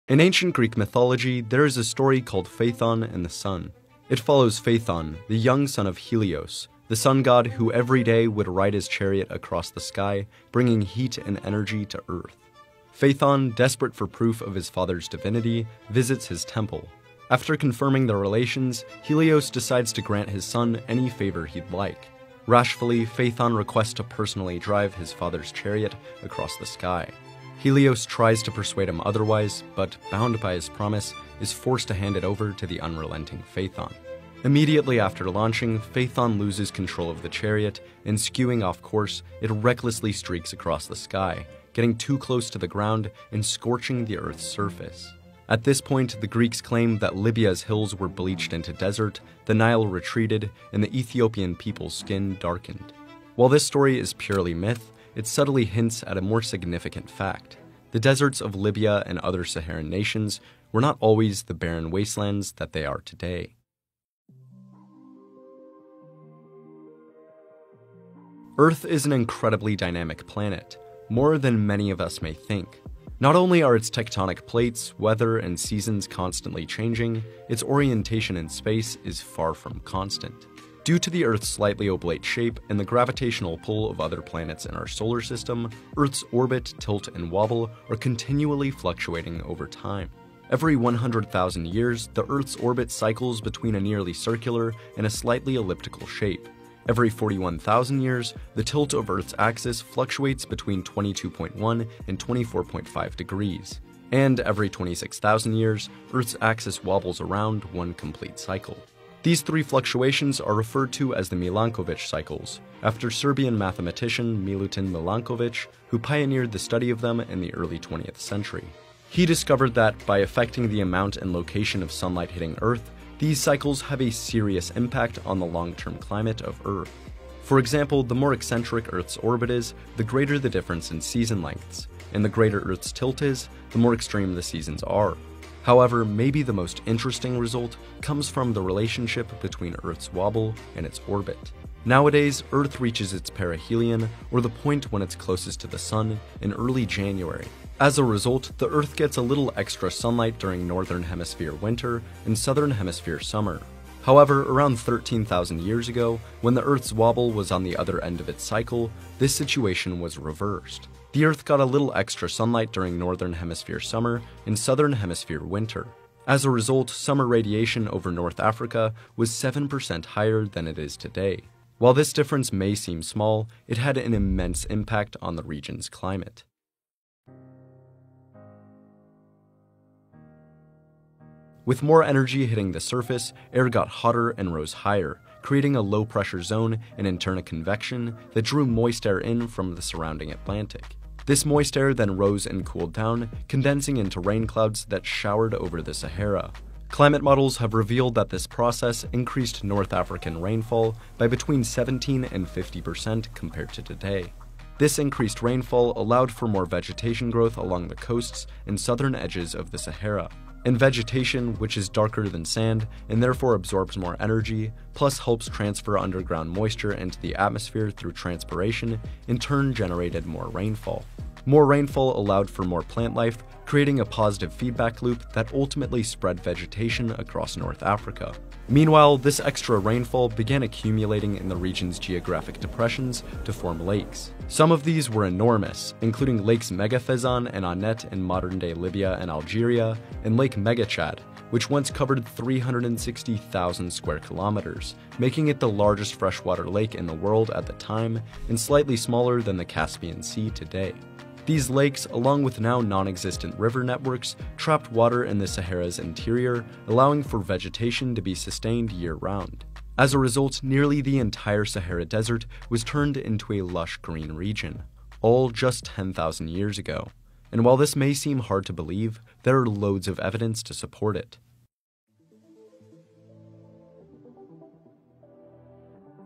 In ancient Greek mythology, there is a story called Phaethon and the Sun. It follows Phaethon, the young son of Helios, the sun god who every day would ride his chariot across the sky, bringing heat and energy to Earth. Phaethon, desperate for proof of his father's divinity, visits his temple. After confirming their relations, Helios decides to grant his son any favor he'd like. Rashfully, Phaethon requests to personally drive his father's chariot across the sky. Helios tries to persuade him otherwise, but, bound by his promise, is forced to hand it over to the unrelenting Phaethon. Immediately after launching, Phaethon loses control of the chariot, and skewing off course, it recklessly streaks across the sky, getting too close to the ground and scorching the Earth's surface. At this point, the Greeks claim that Libya's hills were bleached into desert, the Nile retreated, and the Ethiopian people's skin darkened. While this story is purely myth, it subtly hints at a more significant fact. The deserts of Libya and other Saharan nations were not always the barren wastelands that they are today. Earth is an incredibly dynamic planet, more than many of us may think. Not only are its tectonic plates, weather, and seasons constantly changing, its orientation in space is far from constant. Due to the Earth's slightly oblate shape and the gravitational pull of other planets in our solar system, Earth's orbit, tilt, and wobble are continually fluctuating over time. Every 100,000 years, the Earth's orbit cycles between a nearly circular and a slightly elliptical shape. Every 41,000 years, the tilt of Earth's axis fluctuates between 22.1 and 24.5 degrees. And every 26,000 years, Earth's axis wobbles around one complete cycle. These three fluctuations are referred to as the Milankovitch cycles, after Serbian mathematician Milutin Milankovic, who pioneered the study of them in the early 20th century. He discovered that by affecting the amount and location of sunlight hitting Earth, these cycles have a serious impact on the long-term climate of Earth. For example, the more eccentric Earth's orbit is, the greater the difference in season lengths, and the greater Earth's tilt is, the more extreme the seasons are. However, maybe the most interesting result comes from the relationship between Earth's wobble and its orbit. Nowadays, Earth reaches its perihelion, or the point when it's closest to the Sun, in early January. As a result, the Earth gets a little extra sunlight during Northern Hemisphere winter and Southern Hemisphere summer. However, around 13,000 years ago, when the Earth's wobble was on the other end of its cycle, this situation was reversed. The Earth got a little extra sunlight during Northern Hemisphere summer and Southern Hemisphere winter. As a result, summer radiation over North Africa was 7% higher than it is today. While this difference may seem small, it had an immense impact on the region's climate. With more energy hitting the surface, air got hotter and rose higher, creating a low-pressure zone and in turn a convection that drew moist air in from the surrounding Atlantic. This moist air then rose and cooled down, condensing into rain clouds that showered over the Sahara. Climate models have revealed that this process increased North African rainfall by between 17 and 50% compared to today. This increased rainfall allowed for more vegetation growth along the coasts and southern edges of the Sahara. And vegetation, which is darker than sand and therefore absorbs more energy, plus helps transfer underground moisture into the atmosphere through transpiration, in turn generated more rainfall. More rainfall allowed for more plant life, creating a positive feedback loop that ultimately spread vegetation across North Africa. Meanwhile, this extra rainfall began accumulating in the region's geographic depressions to form lakes. Some of these were enormous, including Lakes Megaphazon and Anet in modern-day Libya and Algeria, and Lake Megachad, which once covered 360,000 square kilometers, making it the largest freshwater lake in the world at the time and slightly smaller than the Caspian Sea today. These lakes, along with now non-existent river networks, trapped water in the Sahara's interior, allowing for vegetation to be sustained year-round. As a result, nearly the entire Sahara Desert was turned into a lush green region, all just 10,000 years ago. And while this may seem hard to believe, there are loads of evidence to support it.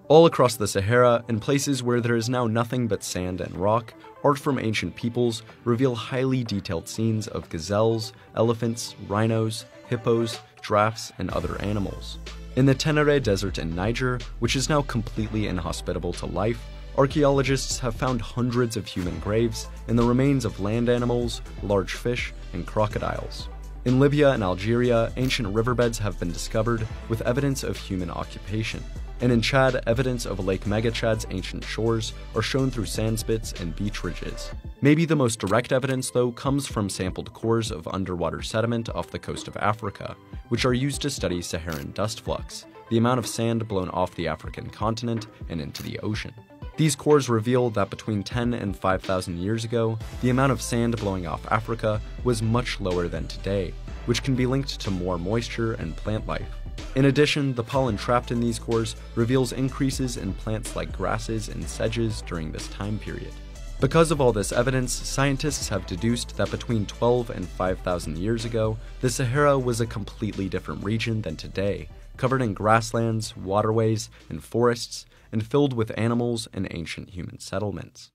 All across the Sahara, in places where there is now nothing but sand and rock, art from ancient peoples reveal highly detailed scenes of gazelles, elephants, rhinos, hippos, giraffes, and other animals. In the Tenere Desert in Niger, which is now completely inhospitable to life, archaeologists have found hundreds of human graves and the remains of land animals, large fish, and crocodiles. In Libya and Algeria, ancient riverbeds have been discovered with evidence of human occupation. And in Chad, evidence of Lake Megachad's ancient shores are shown through sand spits and beach ridges. Maybe the most direct evidence, though, comes from sampled cores of underwater sediment off the coast of Africa, which are used to study Saharan dust flux, the amount of sand blown off the African continent and into the ocean. These cores reveal that between 10 and 5,000 years ago, the amount of sand blowing off Africa was much lower than today, which can be linked to more moisture and plant life. In addition, the pollen trapped in these cores reveals increases in plants like grasses and sedges during this time period. Because of all this evidence, scientists have deduced that between 12 and 5,000 years ago, the Sahara was a completely different region than today, covered in grasslands, waterways, and forests, and filled with animals and ancient human settlements.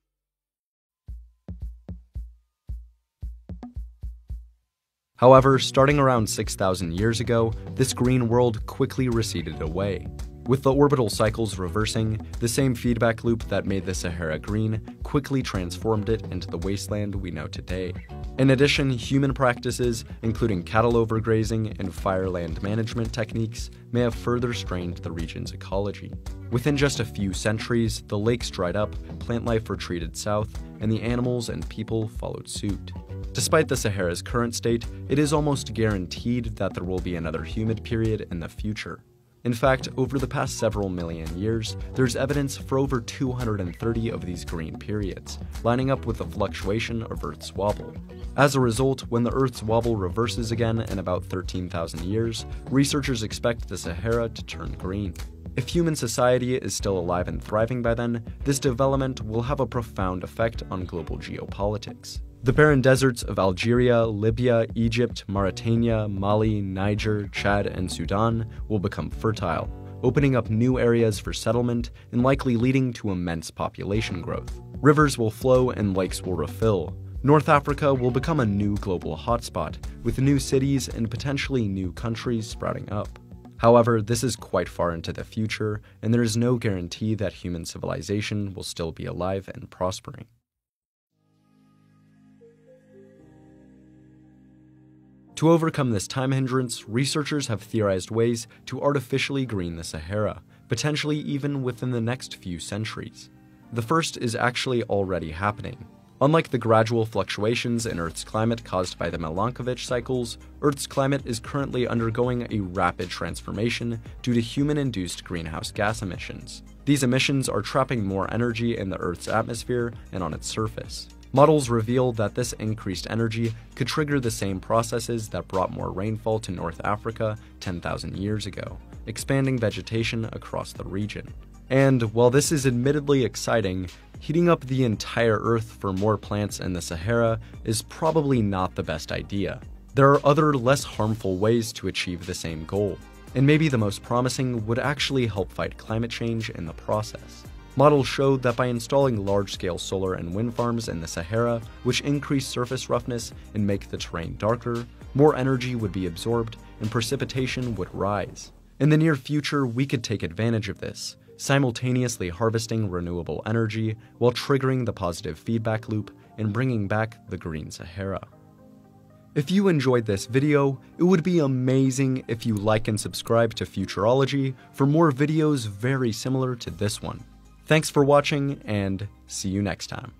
However, starting around 6,000 years ago, this green world quickly receded away. With the orbital cycles reversing, the same feedback loop that made the Sahara green quickly transformed it into the wasteland we know today. In addition, human practices, including cattle overgrazing and fireland management techniques, may have further strained the region's ecology. Within just a few centuries, the lakes dried up, plant life retreated south, and the animals and people followed suit. Despite the Sahara's current state, it is almost guaranteed that there will be another humid period in the future. In fact, over the past several million years, there's evidence for over 230 of these green periods, lining up with the fluctuation of Earth's wobble. As a result, when the Earth's wobble reverses again in about 13,000 years, researchers expect the Sahara to turn green. If human society is still alive and thriving by then, this development will have a profound effect on global geopolitics. The barren deserts of Algeria, Libya, Egypt, Mauritania, Mali, Niger, Chad, and Sudan will become fertile, opening up new areas for settlement and likely leading to immense population growth. Rivers will flow and lakes will refill. North Africa will become a new global hotspot, with new cities and potentially new countries sprouting up. However, this is quite far into the future, and there is no guarantee that human civilization will still be alive and prospering. To overcome this time hindrance, researchers have theorized ways to artificially green the Sahara, potentially even within the next few centuries. The first is actually already happening. Unlike the gradual fluctuations in Earth's climate caused by the Milankovitch cycles, Earth's climate is currently undergoing a rapid transformation due to human-induced greenhouse gas emissions. These emissions are trapping more energy in the Earth's atmosphere and on its surface. Models reveal that this increased energy could trigger the same processes that brought more rainfall to North Africa 10,000 years ago, expanding vegetation across the region. And while this is admittedly exciting, heating up the entire Earth for more plants in the Sahara is probably not the best idea. There are other, less harmful ways to achieve the same goal, and maybe the most promising would actually help fight climate change in the process. Models showed that by installing large-scale solar and wind farms in the Sahara, which increase surface roughness and make the terrain darker, more energy would be absorbed and precipitation would rise. In the near future, we could take advantage of this, simultaneously harvesting renewable energy while triggering the positive feedback loop and bringing back the green Sahara. If you enjoyed this video, it would be amazing if you like and subscribe to Futurology for more videos very similar to this one. Thanks for watching, and see you next time.